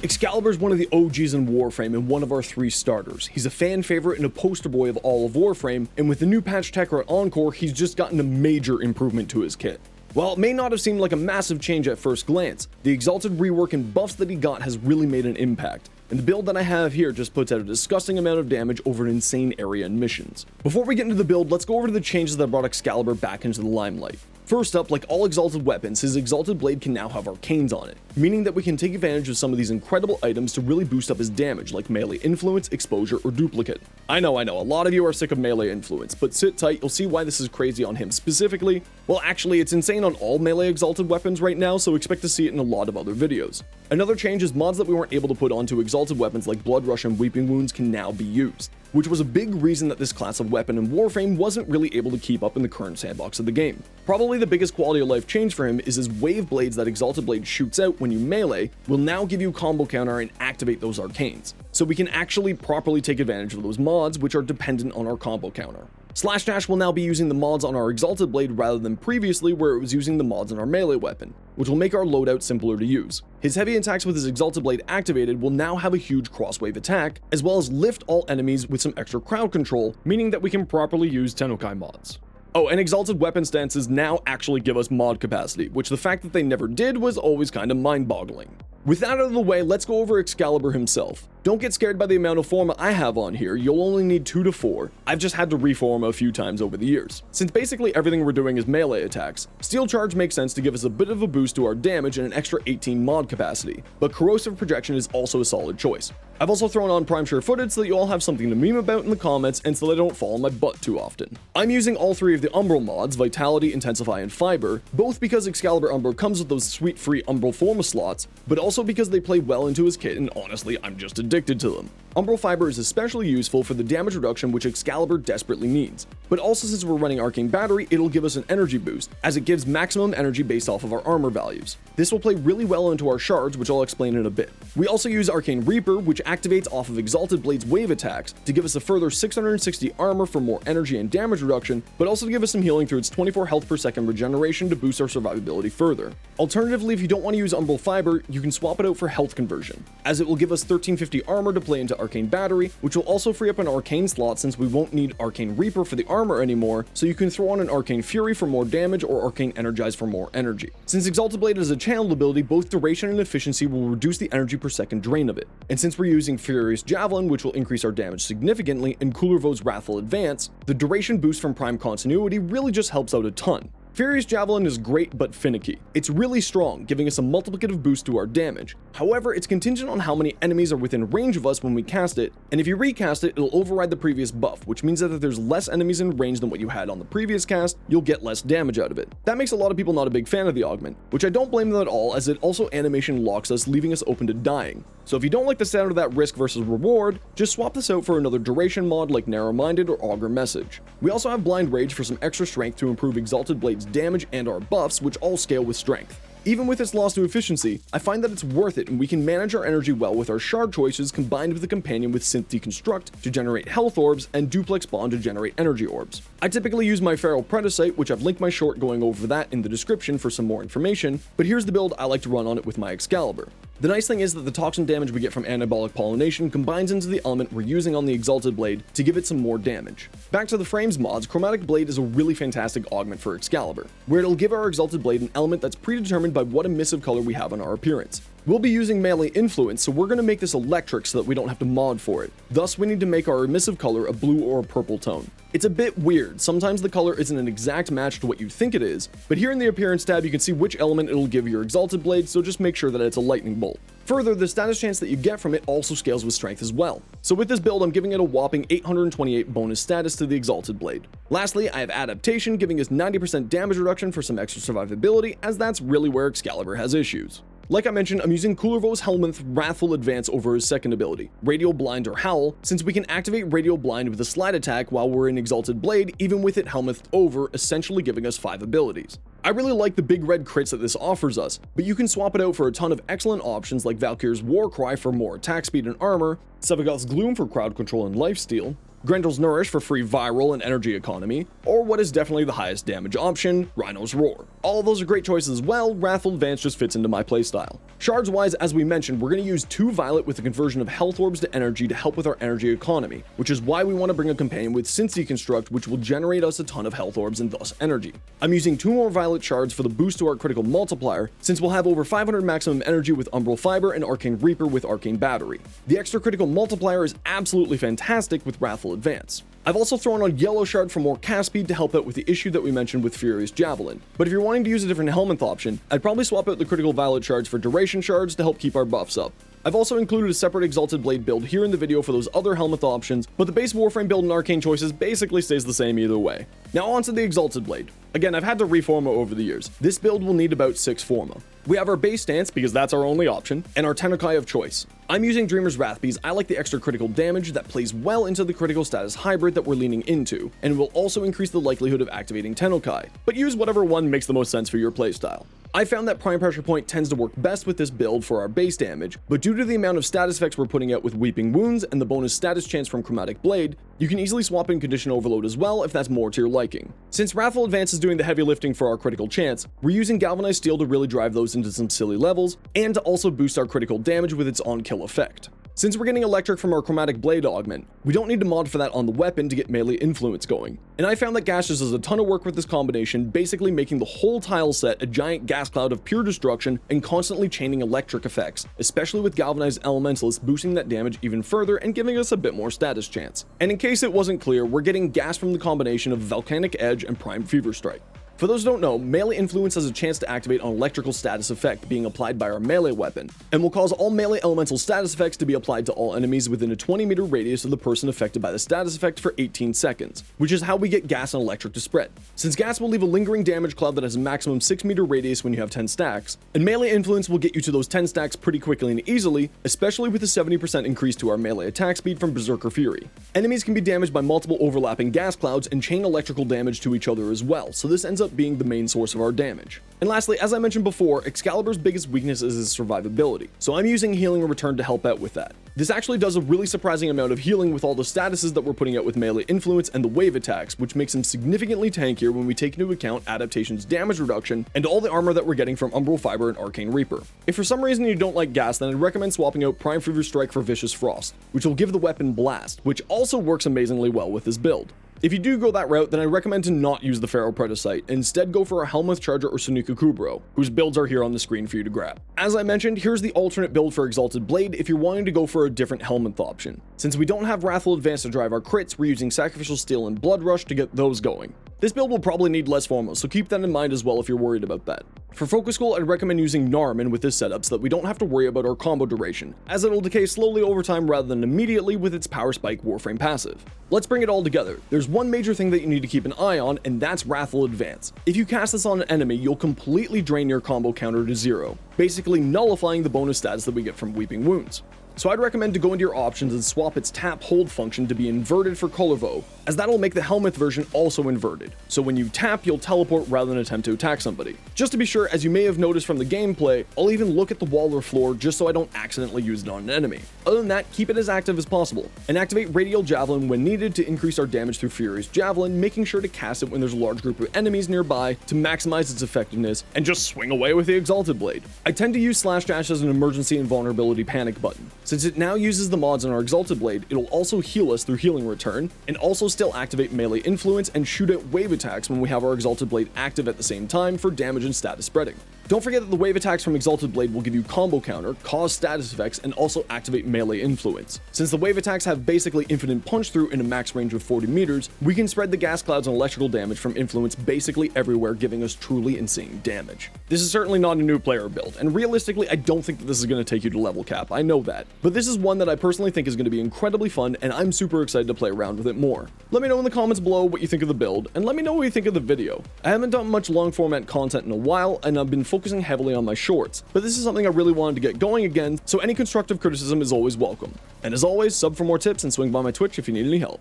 Excalibur is one of the OGs in Warframe and one of our 3 starters. He's a fan favorite and a poster boy of all of Warframe, and with the new patch Techrot Encore, he's just gotten a major improvement to his kit. While it may not have seemed like a massive change at first glance, the Exalted rework and buffs that he got has really made an impact, and the build that I have here just puts out a disgusting amount of damage over an insane area and missions. Before we get into the build, let's go over to the changes that brought Excalibur back into the limelight. First up, like all Exalted weapons, his Exalted blade can now have arcanes on it, meaning that we can take advantage of some of these incredible items to really boost up his damage, like melee influence, exposure, or duplicate. I know, a lot of you are sick of melee influence, but sit tight, you'll see why this is crazy on him specifically. Well, actually, it's insane on all melee Exalted weapons right now, so expect to see it in a lot of other videos. Another change is mods that we weren't able to put onto Exalted weapons like Blood Rush and Weeping Wounds can now be used, which was a big reason that this class of weapon in Warframe wasn't really able to keep up in the current sandbox of the game. Probably the biggest quality of life change for him is his wave blades that Exalted Blade shoots out when you melee will now give you combo counter and activate those arcanes, so we can actually properly take advantage of those mods which are dependent on our combo counter. Slash Dash will now be using the mods on our Exalted Blade rather than previously where it was using the mods on our melee weapon, which will make our loadout simpler to use. His heavy attacks with his Exalted Blade activated will now have a huge crosswave attack, as well as lift all enemies with some extra crowd control, meaning that we can properly use Tennokai mods. Oh, and Exalted weapon stances now actually give us mod capacity, which the fact that they never did was always kinda mind-boggling. With that out of the way, let's go over Excalibur himself. Don't get scared by the amount of forma I have on here, you'll only need 2 to 4. I've just had to reform a few times over the years. Since basically everything we're doing is melee attacks, Steel Charge makes sense to give us a bit of a boost to our damage and an extra 18 mod capacity, but Corrosive Projection is also a solid choice. I've also thrown on Prime Sure-Footed so that you all have something to meme about in the comments and so that I don't fall on my butt too often. I'm using all 3 of the Umbral mods, Vitality, Intensify, and Fiber, both because Excalibur Umbral comes with those sweet free Umbral forma slots, but also because they play well into his kit and honestly, I'm just addicted to them. Umbral Fiber is especially useful for the damage reduction which Excalibur desperately needs, but also since we're running Arcane Battery, it'll give us an energy boost, as it gives maximum energy based off of our armor values. This will play really well into our shards, which I'll explain in a bit. We also use Arcane Reaper, which activates off of Exalted Blade's wave attacks to give us a further 660 armor for more energy and damage reduction, but also to give us some healing through its 24 health per second regeneration to boost our survivability further. Alternatively, if you don't want to use Umbral Fiber, you can swap it out for health conversion, as it will give us 1350 armor to play into Arcane Battery, which will also free up an Arcane slot since we won't need Arcane Reaper for the armor anymore, so you can throw on an Arcane Fury for more damage or Arcane Energize for more energy. Since Exalted Blade is a channeled ability, both duration and efficiency will reduce the energy per second drain of it, and since we're using Furious Javelin, which will increase our damage significantly, and Kullervo's Wrathful Advance, the duration boost from Prime Continuity really just helps out a ton. Furious Javelin is great but finicky. It's really strong, giving us a multiplicative boost to our damage. However, it's contingent on how many enemies are within range of us when we cast it, and if you recast it, it'll override the previous buff, which means that if there's less enemies in range than what you had on the previous cast, you'll get less damage out of it. That makes a lot of people not a big fan of the augment, which I don't blame them at all, as it also animation locks us, leaving us open to dying. So if you don't like the sound of that risk versus reward, just swap this out for another duration mod like Narrow-Minded or Augur Message. We also have Blind Rage for some extra strength to improve Exalted Blade's damage and our buffs, which all scale with strength. Even with its loss to efficiency, I find that it's worth it and we can manage our energy well with our shard choices combined with the companion with Synth Deconstruct to generate health orbs and Duplex Bond to generate energy orbs. I typically use my Feral Predacite, which I've linked my short going over that in the description for some more information, but here's the build I like to run on it with my Excalibur. The nice thing is that the toxin damage we get from Anabolic Pollination combines into the element we're using on the Exalted Blade to give it some more damage. Back to the Frames mods, Chromatic Blade is a really fantastic augment for Excalibur, where it'll give our Exalted Blade an element that's predetermined by what emissive color we have on our appearance. We'll be using melee influence, so we're going to make this electric so that we don't have to mod for it. Thus, we need to make our emissive color a blue or a purple tone. It's a bit weird, sometimes the color isn't an exact match to what you think it is, but here in the appearance tab you can see which element it'll give your Exalted Blade, so just make sure that it's a lightning bolt. Further, the status chance that you get from it also scales with strength as well. So with this build, I'm giving it a whopping 828 bonus status to the Exalted Blade. Lastly, I have Adaptation, giving us 90% damage reduction for some extra survivability, as that's really where Excalibur has issues. Like I mentioned, I'm using Kullervo's Helminth Wrathful Advance over his second ability, Radial Blind or Howl, since we can activate Radial Blind with a slide attack while we're in Exalted Blade, even with it Helminthed over, essentially giving us 5 abilities. I really like the big red crits that this offers us, but you can swap it out for a ton of excellent options like Valkyr's Warcry for more attack speed and armor, Sevagoth's Gloom for crowd control and lifesteal, Grendel's Nourish for free viral and energy economy, or what is definitely the highest damage option, Rhino's Roar. All of those are great choices as well. Wrathful Advance just fits into my playstyle. Shards wise, as we mentioned, we're going to use 2 Violet with the conversion of health orbs to energy to help with our energy economy, which is why we want to bring a companion with Synth Deconstruct, which will generate us a ton of health orbs and thus energy. I'm using 2 more Violet Shards for the boost to our critical multiplier, since we'll have over 500 maximum energy with Umbral Fiber and Arcane Reaper with Arcane Battery. The extra critical multiplier is absolutely fantastic with Wrathful Advance. I've also thrown on Yellow Shard for more cast speed to help out with the issue that we mentioned with Furious Javelin. But if you're wanting to use a different Helminth option, I'd probably swap out the critical Violet Shards for Duration Shards to help keep our buffs up. I've also included a separate Exalted Blade build here in the video for those other Helminth options, but the base Warframe build and Arcane choices basically stays the same either way. Now onto the Exalted Blade. Again, I've had to reforma over the years. This build will need about 6 forma. We have our base stance, because that's our only option, and our Tenukai of choice. I'm using Dreamer's Wrath because I like the extra critical damage that plays well into the critical status hybrid that we're leaning into, and will also increase the likelihood of activating Tenukai, but use whatever one makes the most sense for your playstyle. I found that Prime Pressure Point tends to work best with this build for our base damage, but due to the amount of status effects we're putting out with Weeping Wounds and the bonus status chance from Chromatic Blade, you can easily swap in Condition Overload as well if that's more to your liking. Since Wrathful Advance is doing the heavy lifting for our critical chance, we're using Galvanized Steel to really drive those into some silly levels, and to also boost our critical damage with its on-kill effect. Since we're getting Electric from our Chromatic Blade augment, we don't need to mod for that on the weapon to get melee influence going. And I found that Gaseous does a ton of work with this combination, basically making the whole tile set a giant gas cloud of pure destruction and constantly chaining electric effects, especially with Galvanized Elementalists boosting that damage even further and giving us a bit more status chance. And in case it wasn't clear, we're getting gas from the combination of Volcanic Edge and Prime Fever Strike. For those who don't know, melee influence has a chance to activate on electrical status effect being applied by our melee weapon, and will cause all melee elemental status effects to be applied to all enemies within a 20-meter radius of the person affected by the status effect for 18 seconds, which is how we get gas and electric to spread. Since gas will leave a lingering damage cloud that has a maximum 6-meter radius when you have 10 stacks, and melee influence will get you to those 10 stacks pretty quickly and easily, especially with a 70% increase to our melee attack speed from Berserker Fury. Enemies can be damaged by multiple overlapping gas clouds and chain electrical damage to each other as well, so this ends up being the main source of our damage. And lastly, as I mentioned before, Excalibur's biggest weakness is his survivability, so I'm using Healing and Return to help out with that. This actually does a really surprising amount of healing with all the statuses that we're putting out with melee influence and the wave attacks, which makes him significantly tankier when we take into account Adaptation's damage reduction and all the armor that we're getting from Umbral Fiber and Arcane Reaper. If for some reason you don't like gas, then I'd recommend swapping out Prime Fever Strike for Vicious Frost, which will give the weapon Blast, which also works amazingly well with this build. If you do go that route, then I recommend to not use the Pharaoh Predacite, and instead go for a Helminth Charger or Sunika Kubro, whose builds are here on the screen for you to grab. As I mentioned, here's the alternate build for Exalted Blade if you're wanting to go for a different Helminth option. Since we don't have Wrathful Advance to drive our crits, we're using Sacrificial Steel and Blood Rush to get those going. This build will probably need less formos, so keep that in mind as well if you're worried about that. For Focus Goal, I'd recommend using Narman with this setup so that we don't have to worry about our combo duration, as it'll decay slowly over time rather than immediately with its Power Spike Warframe passive. Let's bring it all together. There's one major thing that you need to keep an eye on, and that's Wrathful Advance. If you cast this on an enemy, you'll completely drain your combo counter to 0, basically nullifying the bonus stats that we get from Weeping Wounds. So I'd recommend to go into your options and swap its tap hold function to be inverted for Colorvo, as that'll make the Helminth version also inverted. So when you tap, you'll teleport rather than attempt to attack somebody. Just to be sure, as you may have noticed from the gameplay, I'll even look at the wall or floor just so I don't accidentally use it on an enemy. Other than that, keep it as active as possible, and activate Radial Javelin when needed to increase our damage through Furious Javelin, making sure to cast it when there's a large group of enemies nearby to maximize its effectiveness, and just swing away with the Exalted Blade. I tend to use Slash Dash as an emergency and vulnerability panic button. Since it now uses the mods on our Exalted Blade, it'll also heal us through Healing Return, and also still activate melee influence and shoot out wave attacks when we have our Exalted Blade active at the same time for damage and status spreading. Don't forget that the wave attacks from Exalted Blade will give you combo counter, cause status effects, and also activate melee influence. Since the wave attacks have basically infinite punch through in a max range of 40 meters, we can spread the gas clouds and electrical damage from influence basically everywhere, giving us truly insane damage. This is certainly not a new player build, and realistically I don't think that this is going to take you to level cap, I know that. But this is one that I personally think is going to be incredibly fun, and I'm super excited to play around with it more. Let me know in the comments below what you think of the build, and let me know what you think of the video. I haven't done much long format content in a while, and I've been focusing heavily on my shorts, but this is something I really wanted to get going again, so any constructive criticism is always welcome. And as always, sub for more tips and swing by my Twitch if you need any help.